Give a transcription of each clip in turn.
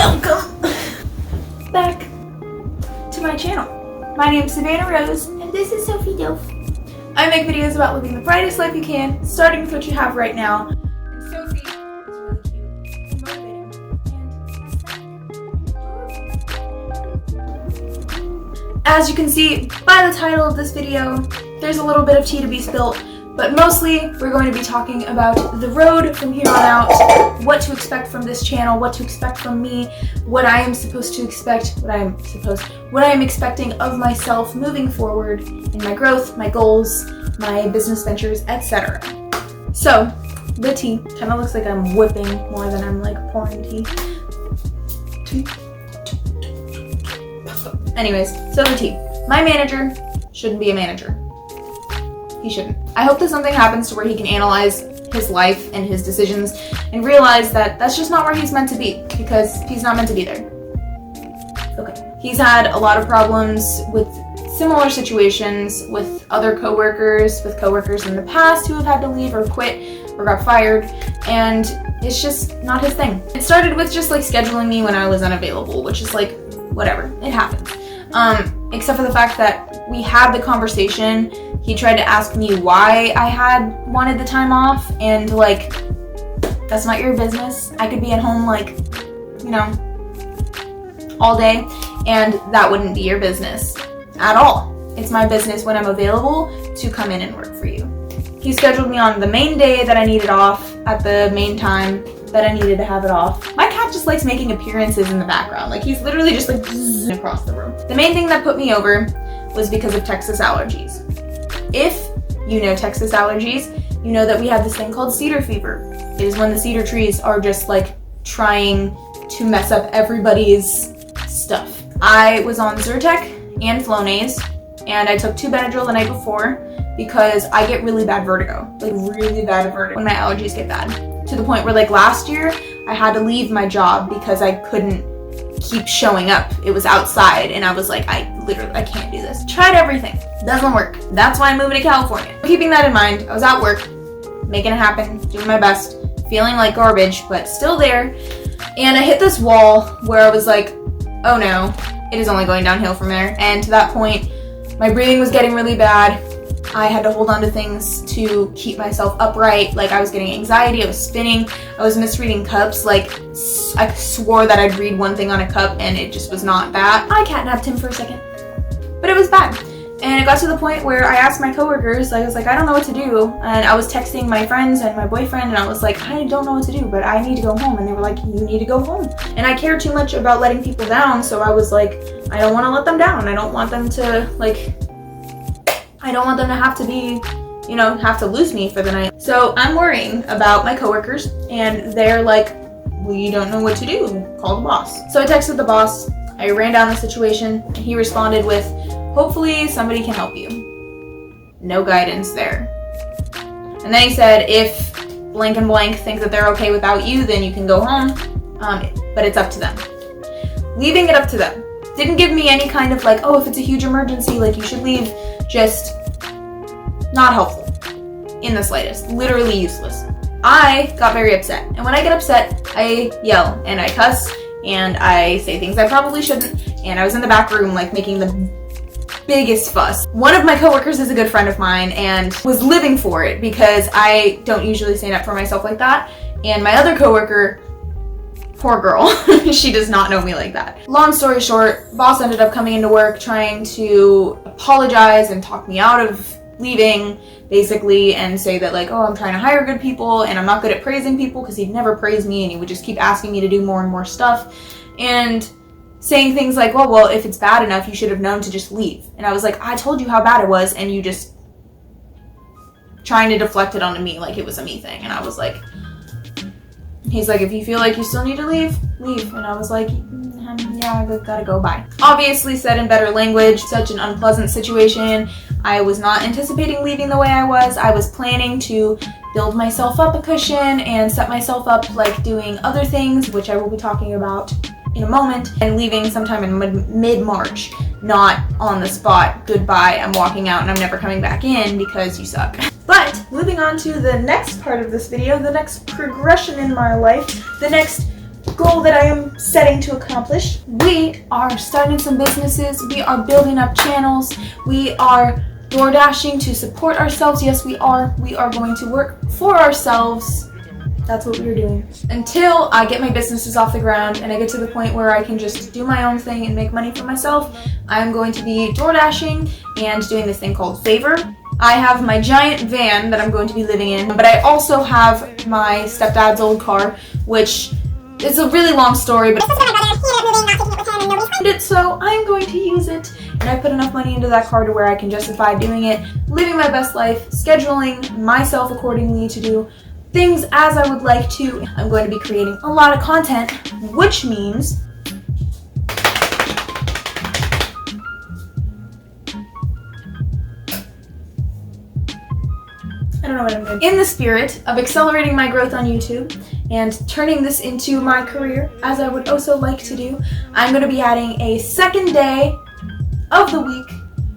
Welcome back to my channel. My name is Savannah Rose, and this is Sophie Dove. I make videos about living the brightest life you can, starting with what you have right now. And Sophie is really cute, and motivating, as you can see by the title of this video, there's a little bit of tea to be spilt. But mostly, we're going to be talking about the road from here on out, what to expect from this channel, what to expect from me, what I am supposed to expect, what I am expecting of myself moving forward in my growth, my goals, my business ventures, etc. So, the tea kind of looks like I'm whipping more than I'm like pouring tea. Anyways, so the tea. My manager shouldn't be a manager. He shouldn't. I hope that something happens to where he can analyze his life and his decisions and realize that that's just not where he's meant to be, because he's not meant to be there. Okay. He's had a lot of problems with similar situations with other coworkers, in the past who have had to leave or quit or got fired, and it's just not his thing. It started with just like scheduling me when I was unavailable, which is like, whatever, it happens. Except for the fact that we had the conversation. He tried to ask me why I had wanted the time off, and like, that's not your business. I could be at home like, you know, all day, and that wouldn't be your business at all. It's my business when I'm available to come in and work for you. He scheduled me on the main day that I needed off at the main time that I needed to have it off. My cat just likes making appearances in the background. Like, he's literally just like zzz across the room. The main thing that put me over was because of Texas allergies. If you know Texas allergies, you know that we have this thing called cedar fever. It is when the cedar trees are just like trying to mess up everybody's stuff. I was on Zyrtec and Flonase, and I took 2 Benadryl the night before because I get really bad vertigo, like really bad vertigo when my allergies get bad. To the point where like last year, I had to leave my job because I couldn't keep showing up. It was outside, and I was like, I can't do this. Tried everything. Doesn't work. That's why I'm moving to California. Keeping that in mind, I was at work, making it happen, doing my best, feeling like garbage, but still there. And I hit this wall where I was like, oh no, it is only going downhill from there. And to that point, my breathing was getting really bad. I had to hold on to things to keep myself upright. Like, I was getting anxiety, I was spinning, I was misreading cups. Like, I swore that I'd read one thing on a cup and it just was not that. I catnapped him for a second, but it was bad. And it got to the point where I asked my coworkers, I was like, I don't know what to do. And I was texting my friends and my boyfriend, and I was like, I don't know what to do, but I need to go home. And they were like, you need to go home. And I care too much about letting people down, so I was like, I don't want to let them down. I don't want them to, like, I don't want them to have to be, you know, have to lose me for the night. So I'm worrying about my coworkers, and they're like, we don't know what to do. Call the boss. So I texted the boss. I ran down the situation, and he responded with, hopefully somebody can help you. No guidance there. And then he said, if blank and blank think that they're okay without you, then you can go home, but it's up to them. Leaving it up to them. Didn't give me any kind of like, oh, if it's a huge emergency, like you should leave. Just not helpful in the slightest. Literally useless. I got very upset. And when I get upset, I yell and I cuss and I say things I probably shouldn't. And I was in the back room like making the biggest fuss. One of my coworkers is a good friend of mine and was living for it because I don't usually stand up for myself like that. And my other coworker, poor girl, she does not know me like that. Long story short, boss ended up coming into work trying to apologize and talk me out of leaving, basically, and say that like, oh, I'm trying to hire good people and I'm not good at praising people, because he'd never praise me and he would just keep asking me to do more and more stuff, and saying things like, well, if it's bad enough, you should have known to just leave. And I was like, I told you how bad it was, and you just trying to deflect it onto me like it was a me thing. And I was like, he's like, if you feel like you still need to leave, leave. And I was like, yeah, I gotta go, bye. Obviously said in better language, such an unpleasant situation. I was not anticipating leaving the way I was. I was planning to build myself up a cushion and set myself up like doing other things, which I will be talking about in a moment, and leaving sometime in mid-March, not on the spot, goodbye, I'm walking out and I'm never coming back in because you suck. But moving on to the next part of this video, the next progression in my life, the next goal that I am setting to accomplish. We are starting some businesses. We are building up channels. We are door dashing to support ourselves. Yes, we are. We are going to work for ourselves. That's what we're doing. Until I get my businesses off the ground and I get to the point where I can just do my own thing and make money for myself, I'm going to be door dashing and doing this thing called Favor. I have my giant van that I'm going to be living in, but I also have my stepdad's old car, which is a really long story, but so I'm going to use it, and I put enough money into that car to where I can justify doing it, living my best life, scheduling myself accordingly to do things as I would like to. I'm going to be creating a lot of content, which means I don't know what I'm doing. In the spirit of accelerating my growth on YouTube and turning this into my career, as I would also like to do, I'm going to be adding a second day of the week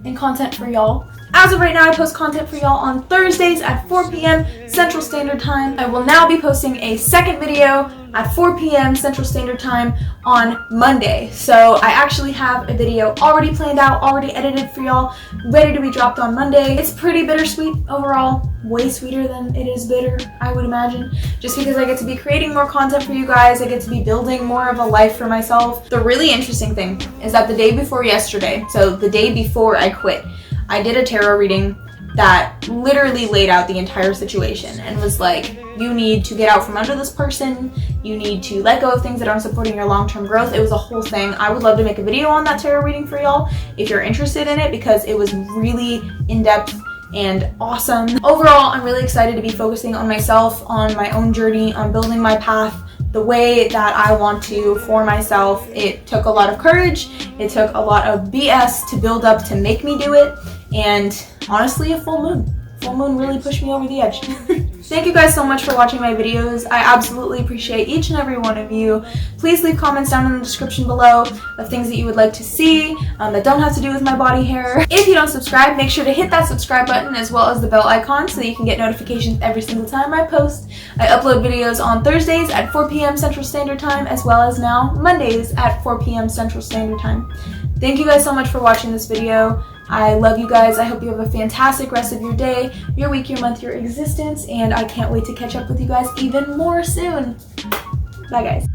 in content for y'all. As of right now, I post content for y'all on Thursdays at 4 p.m. Central Standard Time. I will now be posting a second video at 4 p.m. Central Standard Time on Monday. So I actually have a video already planned out, already edited for y'all, ready to be dropped on Monday. It's pretty bittersweet overall, way sweeter than it is bitter, I would imagine, just because I get to be creating more content for you guys. I get to be building more of a life for myself. The really interesting thing is that the day before yesterday, so the day before I quit, I did a tarot reading that literally laid out the entire situation and was like, you need to get out from under this person, you need to let go of things that aren't supporting your long-term growth. It was a whole thing. I would love to make a video on that tarot reading for y'all if you're interested in it, because it was really in-depth and awesome. Overall, I'm really excited to be focusing on myself, on my own journey, on building my path the way that I want to for myself. It took a lot of courage. It took a lot of BS to build up to make me do it. And honestly, a full moon. Full moon really pushed me over the edge. Thank you guys so much for watching my videos. I absolutely appreciate each and every one of you. Please leave comments down in the description below of things that you would like to see that don't have to do with my body hair. If you don't subscribe, make sure to hit that subscribe button as well as the bell icon so that you can get notifications every single time I post. I upload videos on Thursdays at 4 p.m. Central Standard Time, as well as now Mondays at 4 p.m. Central Standard Time. Thank you guys so much for watching this video. I love you guys. I hope you have a fantastic rest of your day, your week, your month, your existence, and I can't wait to catch up with you guys even more soon. Bye, guys.